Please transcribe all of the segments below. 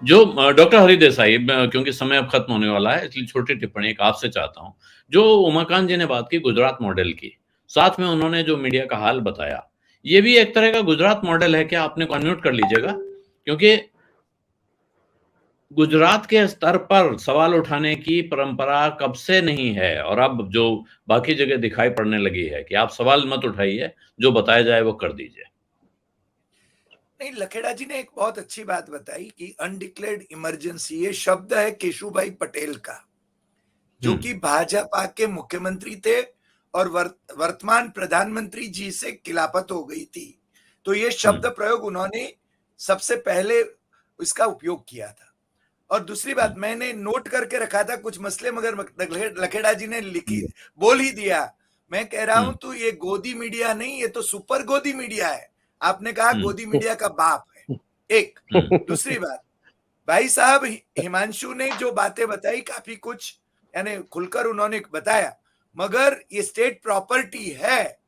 जो डॉक्टर हरि देसाई, क्योंकि समय अब खत्म होने वाला है, इसलिए छोटी टिप्पणी एक आपसे चाहता हूँ। जो उमाकांत जी ने बात की गुजरात मॉडल की, साथ में उन्होंने जो मीडिया का हाल बताया, ये भी एक तरह का गुजरात मॉडल है क्या? आपने को अनम्यूट कर लीजिएगा, क्योंकि गुजरात के स्तर पर सवाल उठाने की परंपरा कब से नहीं है, और अब जो बाकी जगह दिखाई पड़ने लगी है कि आप सवाल मत उठाइए, जो बताया जाए वो कर दीजिए। नहीं, लखेड़ा जी ने एक बहुत अच्छी बात बताई कि अनडिक्लेयर्ड इमरजेंसी, ये शब्द है केशुभाई पटेल का, जो कि भाजपा के मुख्यमंत्री थे और वर्तमान प्रधानमंत्री जी से खिलाफत हो गई थी। तो ये शब्द प्रयोग उन्होंने सबसे पहले इसका उपयोग किया था। और दूसरी बात, मैंने नोट करके रखा था कुछ मसले, मगर लखेड़ा जी ने लिखी बोल ही दिया। मैं कह रहा हूं तो ये गोदी मीडिया नहीं, ये तो सुपर गोदी मीडिया है। आपने कहा गोदी मीडिया का बाप है। एक दूसरी बात, भाई साहब हिमांशु ने जो बातें बताई काफी कुछ यानी खुलकर उन्होंने बताया, मगर ये स्टेट प्रॉपर्टी है,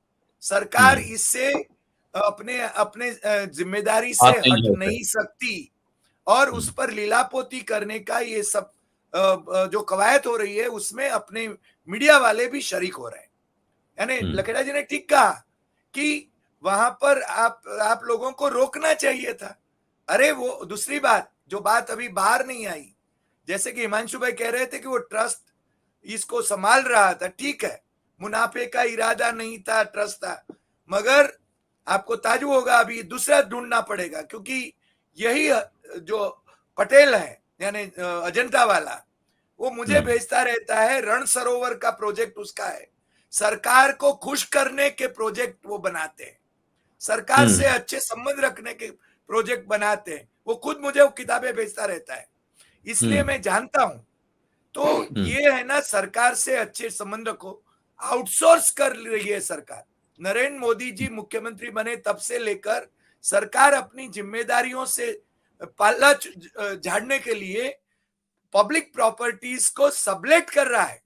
सरकार इससे अपने अपने जिम्मेदारी से बात नहीं हट होते। नहीं सकती। और उस पर लीलापोती करने का ये सब जो कवायद हो रही है, उसमें अपने मीडिया वाले भी शरीक हो रहे हैं। यानी लखेड़ा जी ने ठीक कहा कि वहां पर आप लोगों को रोकना चाहिए था। अरे वो दूसरी बात, जो बात अभी बाहर नहीं आई, जैसे कि हिमांशु भाई कह रहे थे कि वो ट्रस्ट इसको संभाल रहा था, ठीक है, मुनाफे का इरादा नहीं था, ट्रस्ट था, मगर आपको ताजुब होगा अभी दूसरा ढूंढना पड़ेगा, क्योंकि यही जो पटेल है यानी अजंता वाला, वो मुझे भेजता रहता है, रण सरोवर का प्रोजेक्ट उसका है, सरकार को खुश करने के प्रोजेक्ट वो बनाते हैं, सरकार से अच्छे संबंध रखने के प्रोजेक्ट बनाते हैं। वो खुद मुझे वो किताबें भेजता रहता है, इसलिए मैं जानता हूं। तो ये है ना, सरकार से अच्छे संबंध रखो। आउटसोर्स कर रही है सरकार। नरेंद्र मोदी जी मुख्यमंत्री बने तब से लेकर सरकार अपनी जिम्मेदारियों से पाला झाड़ने के लिए पब्लिक प्रॉपर्टीज को सबलेट कर रहा है।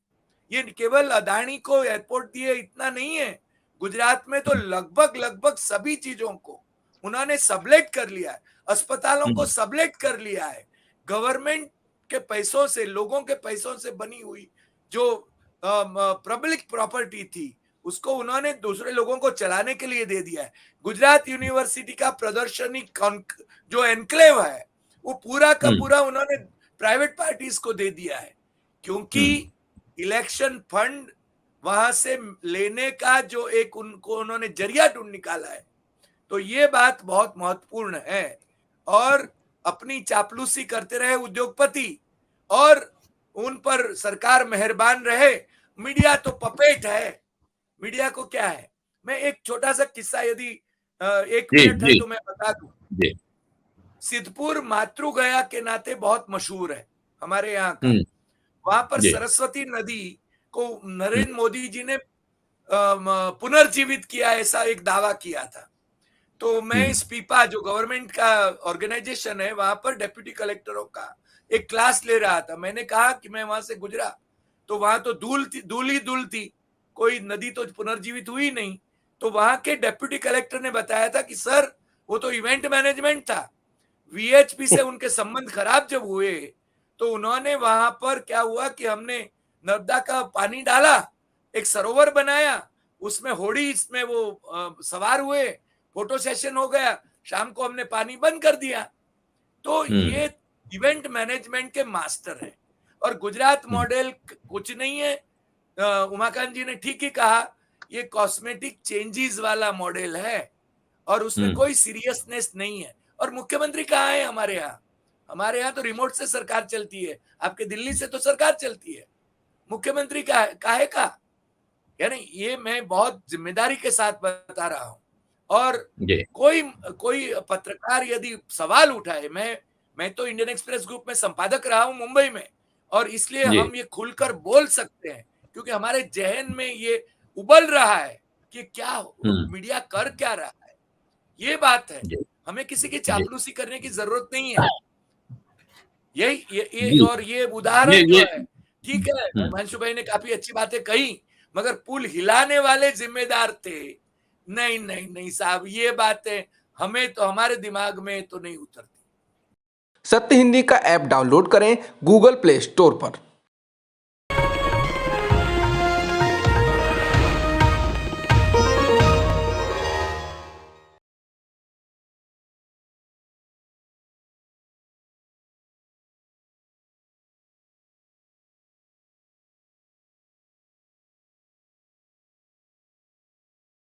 ये केवल अदानी को एयरपोर्ट दिए इतना नहीं है, गुजरात में तो लगभग लगभग सभी चीजों को उन्होंने सबलेट कर लिया है, अस्पतालों को सबलेट कर लिया है। गवर्नमेंट के पैसों से, लोगों के पैसों से बनी हुई जो पब्लिक प्रॉपर्टी थी, उसको उन्होंने दूसरे लोगों को चलाने के लिए दे दिया है। गुजरात यूनिवर्सिटी का प्रदर्शनी जो एनक्लेव है, वो पूरा का पूरा उन्होंने प्राइवेट पार्टीज को दे दिया है, क्योंकि इलेक्शन फंड वहां से लेने का जो एक उनको उन्होंने जरिया ढूंढ निकाला है। तो ये बात बहुत महत्वपूर्ण है। और अपनी चापलूसी करते रहे उद्योगपति, और उन पर सरकार मेहरबान रहे। मीडिया तो पपेट है, मीडिया को क्या है। मैं एक छोटा सा किस्सा, यदि 1 मिनट है तो मैं बता दूं। सिद्धपुर मातृगया के नाते बहुत मशहूर है हमारे यहाँ का। वहां पर सरस्वती नदी को नरेंद्र मोदी जी ने पुनर्जीवित किया, ऐसा एक दावा किया था। तो मैं इस पीपा जो गवर्नमेंट का ऑर्गेनाइजेशन है, वहां पर डेप्यूटी कलेक्टरों का एक क्लास ले रहा था। मैंने कहा कि मैं वहां से गुजरा तो वहां तो धूल ही धूल थी, कोई नदी तो पुनर्जीवित हुई नहीं। तो वहां के डेप्यूटी कलेक्टर ने बताया था कि सर वो तो इवेंट मैनेजमेंट था, वीएचपी से उनके संबंध खराब जब हुए तो उन्होंने वहां पर क्या हुआ कि हमने नर्मदा का पानी डाला, एक सरोवर बनाया, उसमें होड़ी इसमें वो सवार हुए, फोटो सेशन हो गया, शाम को हमने पानी बंद कर दिया। तो ये इवेंट मैनेजमेंट के मास्टर है। और गुजरात मॉडल कुछ नहीं है, उमाकांत जी ने ठीक ही कहा, ये कॉस्मेटिक चेंजेस वाला मॉडल है और उसमें कोई सीरियसनेस नहीं है। और मुख्यमंत्री कहाँ है हमारे यहाँ? हमारे यहाँ तो रिमोट से सरकार चलती है, आपके दिल्ली से तो सरकार चलती है, मुख्यमंत्री काहे का? यानी ये मैं बहुत जिम्मेदारी के साथ बता रहा हूं। और कोई कोई पत्रकार यदि सवाल उठाए, मैं तो इंडियन एक्सप्रेस ग्रुप में संपादक रहा हूं मुंबई में, और इसलिए हम ये खुलकर बोल सकते हैं, क्योंकि हमारे जहन में ये उबल रहा है कि क्या मीडिया कर क्या रहा है। ये बात है, हमें किसी की चापलूसी करने की जरूरत नहीं है। ये और ये उदाहरण जो है, ठीक है, हिमांशु भाई ने काफी अच्छी बातें कही, मगर पुल हिलाने वाले जिम्मेदार थे। नहीं नहीं नहीं साहब, ये बातें हमें तो हमारे दिमाग में तो नहीं उतरती। सत्य हिंदी का ऐप डाउनलोड करें गूगल प्ले स्टोर पर।